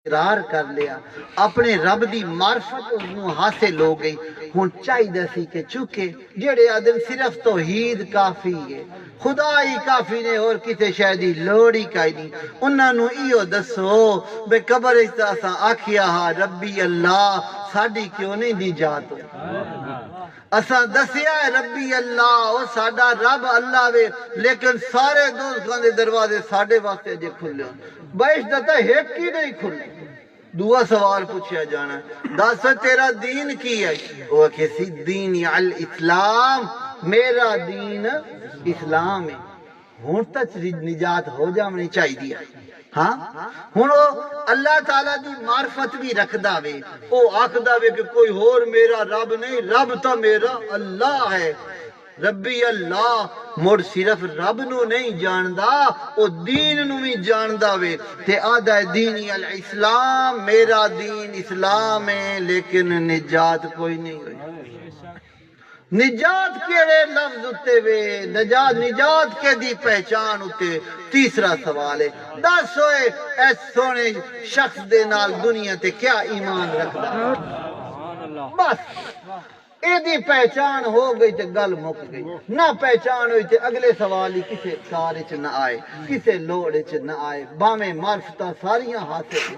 اقرار کر لیا اپنے رب دی معرفت انہوں حاصل ہو گئی ہن چاہیے سی کہ چونکہ جڑے آدم صرف توحید کافی ہے خدا ہی کافی نے اور کسی شے دی لوڑ ہی کائی نہیں انہاں نوں ایو دسو بے قبر اس اساں آکھیا ہا ربی اللہ ساڈی کیوں نہیں نجات اساں دسیا ہے ربی اللہ او ساڈا رب اللہ وے لیکن سارے دوزخاں دے دروازے ساڈے واسطے جے کھلے بہشت تے ایک ہی نہیں کھلے دعا سوال پوچھا جانا دس تیرا دین کی ہے وہ کسی دین الاسلام میرا دین اسلام ہے ہون تک نجات ہو جامنی چاہیے ہاں ہن اللہ تعالیٰ دی معرفت بھی رکھدا وے او آکھدا وے کہ کوئی اور میرا رب نہیں رب تو میرا اللہ ہے ربی اللہ مڑ صرف رب نو نہیں جاندا او دین نو بھی جاندا وے تے آدھا دینی الاسلام میرا دین اسلام ہے لیکن نجات کوئی نہیں ہوئی نجات کیڑے لفظ اتے وے نجات کے دی پہچان اتے تیسرا سوال ہے دس ہوئے ایس سونے شخص دے نال دنیا تے کیا ایمان رکھدا بس اے دی پہچان ہو گئی تے گل مک گئی نہ پہچان ہوئی تے اگلے سوال ہی کسے کار چ نہ آئے کسے لوڑ چ نہ آئے باویں معرفتاں ساریاں حاصل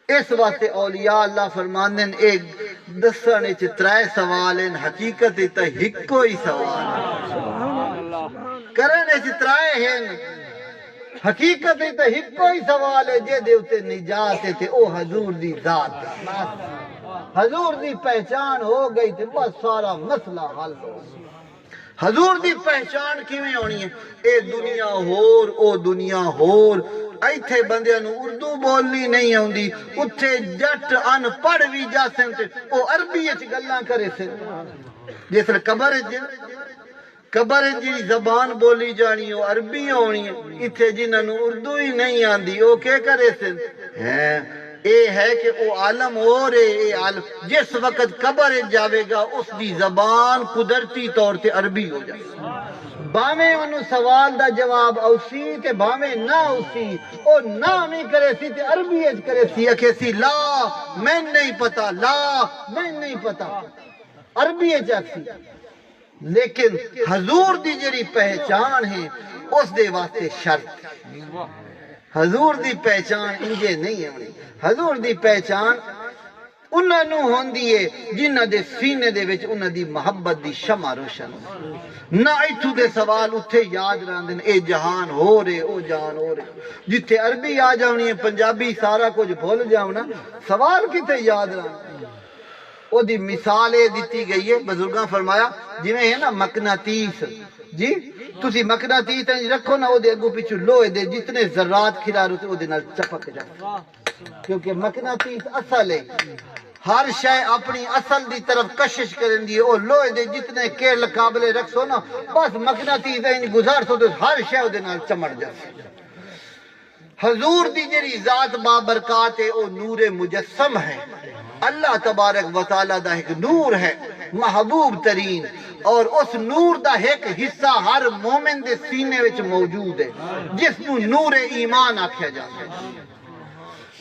اس واسطے اولیاء اللہ فرماندن ایک دسنے چ ترے سوال ہیں حقیقت تے ہکو ہی سوال کرنے چ ترے ہیں حقیقت تے ہکو ہی سوال ہے جے دے اوتے نجات تے او حضور دی ذات حضور دی پہچان ہو گئی تے بس سارا مسئلہ حل ہو حضور دی پہچان کیویں ہونی ہے اے دنیا ہور او دنیا ہور ایتھے بندیاں نو اردو بولنی نہیں آوندی اتھے جٹ ان پڑھ بھی جاسن تے او عربی وچ گلاں کرے سن جس قبر جی زبان بولی جانی او عربی ہونی ہے ایتھے جنہاں نو اردو ہی نہیں آندی او کے کرے سن ہیں اے ہے کہ او عالم اور اے عالم جس وقت قبر جاوے گا اس دی زبان قدرتی طور تے عربی ہو جائے باویں انہوں سوال دا جواب اوسی تے باویں نہ اوسی او نہ نہیں کرے سی تے عربی اج کرے سی اکھے سی لا میں نہیں پتا لا میں نہیں پتا عربی اج سی لیکن حضور دی جڑی پہچان ہے اس دے واسطے شرط حضور دی پہچان انجے نہیں ہونی حضور دی پہچان انہاں نو ہوندی ہے جنہاں دے سینے دے وچ انہاں دی محبت دی شمع روشن نہ ایتھو دے سوال اتھے یاد رہندن اے جہان ہو رہے او جہان ہو رہے جتھے عربی آ جاونی ہے پنجابی سارا کچھ بھول جاونا سوال کتے یاد رہندن او دی مثال اے دتی گئی ہے بزرگاں فرمایا جویں ہے نا مقناطیس جی تسی مقناطیس رکھو نا او دے اگوں پیچھے لوہے دے جتنے ذرات کھلارو تے او دے نال چپک جائے کیونکہ مقناطیس اصل ہے ہر شے اپنی اصل دی طرف کشش کرن دی او لوہے دے جتنے کیل قابلے رکھو نا بس مقناطیس این گزار سو تو ہر شے او دے نال چمٹ جائے حضور دی جڑی ذات بابرکات ہے او نور مجسم ہے اللہ تبارک و تعالی دا ایک نور ہے محبوب ترین اور اس نور دا ایک حصہ ہر مومن دے سینے وچ موجود ہے جس نو نور ایمان آکھیا جاتا ہے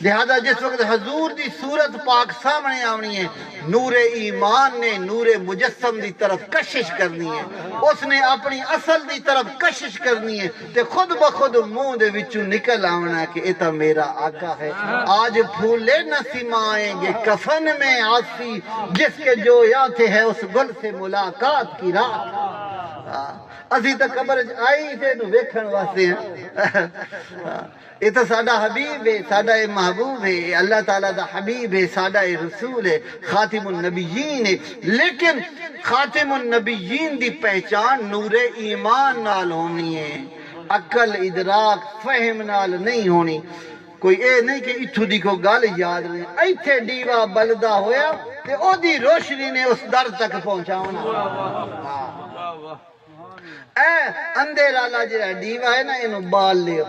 لہذا جس وقت حضور دی صورت پاک سامنے آونی ہے نور ایمان نے نور مجسم دی طرف کشش کرنی ہے اس نے اپنی اصل دی طرف کشش کرنی ہے تے خود بخود منہ دے وچوں نکل آونا ہے کہ اتا میرا آقا ہے آج پھولے نہ سمائیں گے کفن میں آسی جس کے جو یاتیں ہے اس گل سے ملاقات کی رات اسی تا قبر آئی تھے نو ویکھن واسطے ہیں یہ تو ساڈا حبیب ہے ساڈا محبوب ہے اللہ تعالیٰ دا حبیب ہے ساڈا رسول ہے خاتم النبیین ہے لیکن خاتم النبیین دی پہچان نور ایمان نال ہونی ہے عقل ادراک فہم نال نہیں ہونی کوئی اے نہیں کہ اتھو دی کو گل یاد نہیں ایتھے ڈیوا بلدا ہویا تے او دی روشنی نے اس در تک پہنچاونا اے اندے لالا جڑا ڈیوا ہے نا اینو بال لیو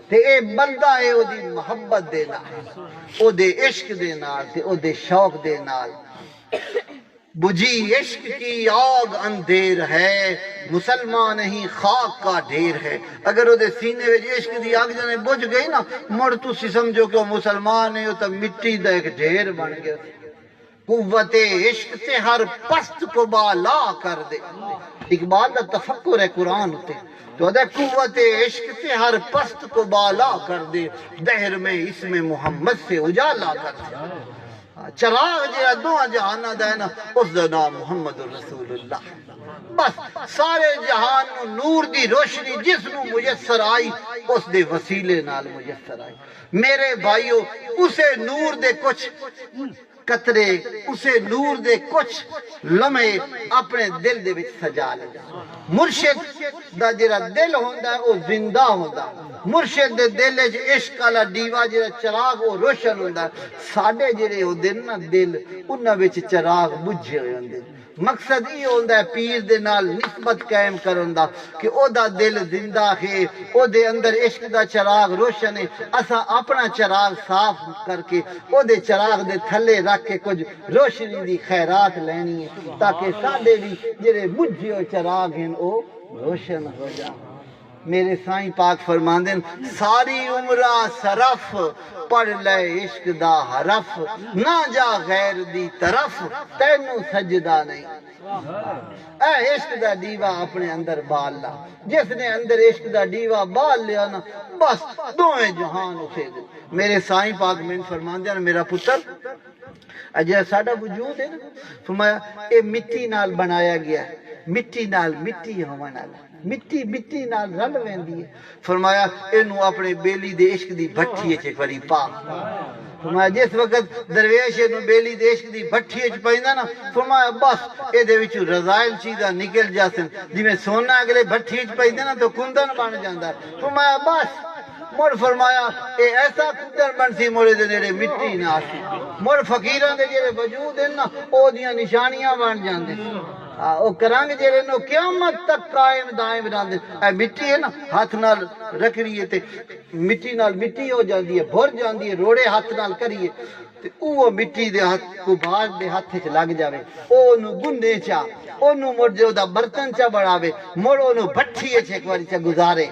تے اے بلدا ہے او دی محبت دے نال او دے عشق دے نال تے او دے شوق دے نال بجھی عشق کی آگ اندھیر ہے، مسلمان نہیں خاک کا ڈھیر ہے۔ اگر وہ سینے وچ عشق دی آگ جنے بجھ گئی نا، مڑ تسی سمجھو کہ وہ مسلمان ہے، وہ تو مٹی دا ایک ڈھیر بن گیا۔ قوت عشق سے ہر پست کو بالا کر دے، اقبال دا تفکر ہے قرآن ہوتے تو ادھا قوت عشق سے ہر پست کو بالا کر دے، دہر میں اسم محمد سے اجالا کر دے۔ چراغ جہاں دو جہانہ دا ہے نا، اس دا نام محمد رسول اللہ۔ بس سارے جہان نو نور دی روشنی جس نو میسر آئی، اس دے وسیلے نال میسر آئی۔ میرے بھائیو، اسے نور دے کچھ قطرے، اسے نور دے کچھ لمحے اپنے دل دے وچ سجا لے۔ مرشد دا جڑا دل ہوندا ہے وہ زندہ ہوندا ہے۔ مرشد دے دل وچ عشق والا دیوا جڑا چراغ وہ روشن ہوندا ہے۔ ساڈے جڑے ہوندے نا دل، انہاں وچ چراغ بجھے ہوئے ہوندے۔ مقصد یہ ہوتا ہے پیر دے نال نسبت قائم کرن دا کہ او دا دل زندہ ہے، او دے اندر عشق دا چراغ روشن ہے۔ اسا اپنا چراغ صاف کر کے او دے چراغ دے تھلے رکھ کے کچھ روشنی دی خیرات لینی ہے تاکہ ساڈے بھی جڑے بجھے ہوئے چراغ ہیں او روشن ہو جائیں۔ میرے سائیں پاک فرماندے ساری عمرہ صرف پڑھ لے عشق دا حرف، نہ جا غیر دی طرف تینوں سجدہ نہیں۔ اے عشق دا دیوا اپنے اندر بال لا، جس نے اندر عشق دا دیوا بال لیا نا، بس دوئے جہان اسے دے۔ میرے سائیں پاک میں فرماندے میرا پتر اجے ساڈا وجود ہے نا، فرمایا اے مٹی نال بنایا گیا ہے، مٹی نال مٹی ہونے والا، مٹی مٹی نال رل ویندی ہے۔ فرمایا اینو اپنے بیلی دے عشق دی بھٹی وچ ایک واری پا۔ فرمایا جس وقت درویش اینو بیلی دے عشق دی بھٹی وچ پیندا نا، فرمایا بس اے دے وچوں رضائل چیزاں نکل جاسن، جویں سونا اگلے بھٹی وچ پیندا نا تو کندن بن جاندا ہے۔ فرمایا بس مڑ فرمایا اے ایسا کندن بن سی موڑے دے نیڑے مٹی نہ آسی۔ مڑ فقیراں دے جڑے وجود ہیں نا او دیاں نشانیاں بن جاندے، او کرنگ جڑے نو قیامت تک قائم دائم رہندے۔ اے مٹی ہے نا، ہاتھ نال رکھڑیے تے مٹی نال مٹی ہو جاندی ہے، بھر جاندی ہے، روڑے ہاتھ نال کریے تے او مٹی دے ہاتھ کو باہر دے ہاتھ وچ لگ جاوے، او نو گندے چا، اونو مڑ جو دا برتن چا بڑھاوے، مڑ اونو بھٹی وچ ایک واری چا گزارے،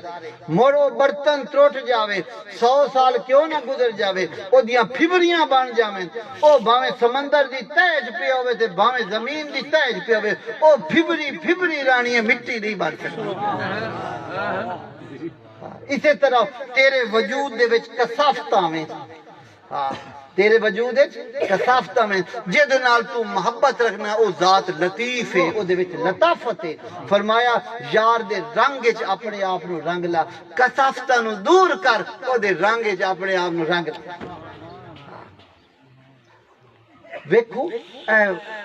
مڑ او برتن ٹوٹ جاوے، 100 سال کیوں نہ گزر جاوے، او دیاں پھبریاں بن جاویں، او بھاویں سمندر دی تہج پہ ہوئے تے بھاویں زمین دی تہج پہ ہوئے، او پھبری رانی ہے، مٹی نہیں بن سکتی۔ اسی طرح تیرے وجود دے وچ کثافتاں میں، تیرے وجود وچ کثافتاں میں جد نال تو محبت رکھنا، او ذات لطیف ہے، او دے وچ لطافت ہے۔ فرمایا یار دے رنگ وچ اپنے آپ نو رنگ لا، کثافتاں نو دور کر، او دے رنگ وچ اپنے آپ نو رنگ لا۔ ویکھو اے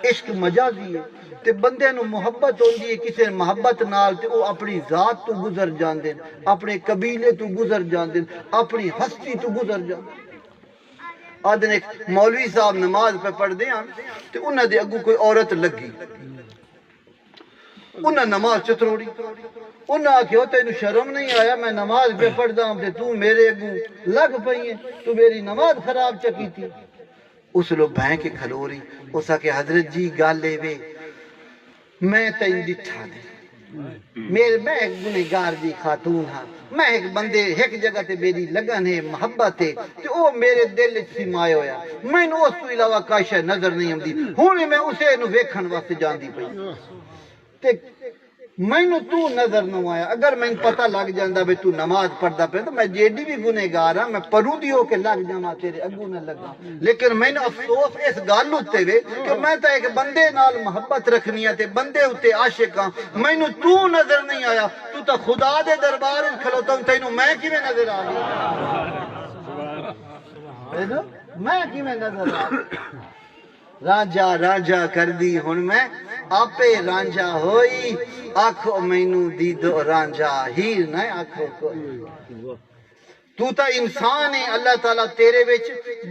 عشق مجازی ہے تے بندے نو محبت ہوندی ہے کسے محبت نال تے او اپنی ذات تو گزر جاندے، اپنے قبیلے تو گزر جاندے، اپنی ہستی تو گزر جاندے۔ آدھے ایک مولوی صاحب نماز پہ پڑھ دے ہیں تے انہاں دے اگوں کوئی عورت لگی، انہاں نماز چتروڑی، انہاں آکھیا تینو شرم نہیں آیا میں نماز پہ پڑھدا ہوں تے تو میرے اگوں لگ پئی ہے، تو میری نماز خراب چکی تھی۔ اس لوگ بھائیں کے کھلوری، اس آکے حضرت جی گالے وے میں تین ڈٹھا دے، میں ایک گنہگار دی خاتون ہاں، میں ایک بندے ایک جگہ تے میری لگن ہے محبت ہے تے او میرے دل سمائے ہویا، میں نو اس تو علاوہ کائیں شے نظر نہیں آندی، ہن میں اسے نو ویکھن واسطے جاندی پئی تے میں نو تو نظر نہ آیا۔ اگر میں پتہ لگ جاندا بے تو نماز پڑھدا پے تو میں جیڈی بھی گنہگار ہاں، میں پروں دی ہو کے لگ جاواں تیرے اگوں نہ لگا، لیکن میں افسوس اس گل اُتے وے کہ میں تے ایک بندے نال محبت رکھنی ہے تے بندے اُتے عاشق ہاں، میں نو تو نظر نہیں آیا، تو تے خدا دے دربار وچ کھلوتا ہوں، تینوں میں کیویں نظر آ گیا؟ میں کیویں نظر آ گیا؟ رانجھا رانجھا کر دی ہن میں آپے رانجھا ہوئی، آکھو مینوں دیدو رانجھا ہیر نہ آکھو کوئی۔ تو تا انسان ہے، اللہ تعالیٰ تیرے وچ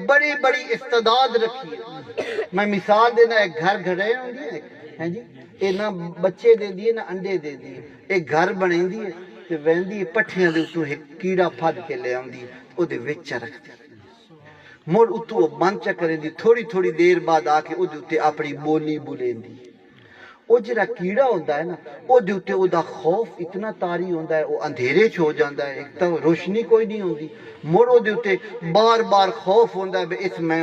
بڑی بڑی استعداد رکھی ہے۔ میں مثال دینا، ایک گھر گھڑے ہوندی ہے ہیں جی، اے نہ بچے دے دیے نہ انڈے دے دیے، ایک گھر بنیندی ہے تے ویندی ہے پٹھیاں دے اتوں ایک کیڑا پھد کے لے آندی ہے او دے وچ رکھ دی، مڑ اتو بند چکریں دی تھوڑی تھوڑی دیر بعد آ کے اودے اتے اپنی بولی بولیں دی او جڑا کیڑا ہوندا ہے نا او دے اتے او دا خوف اتنا طاری ہوندا ہے او اندھیرے چ ہو جاندا ہے ایک تو روشنی کوئی نہیں ہوندی مڑ او دے اتے بار بار خوف ہوندا ہے اس میں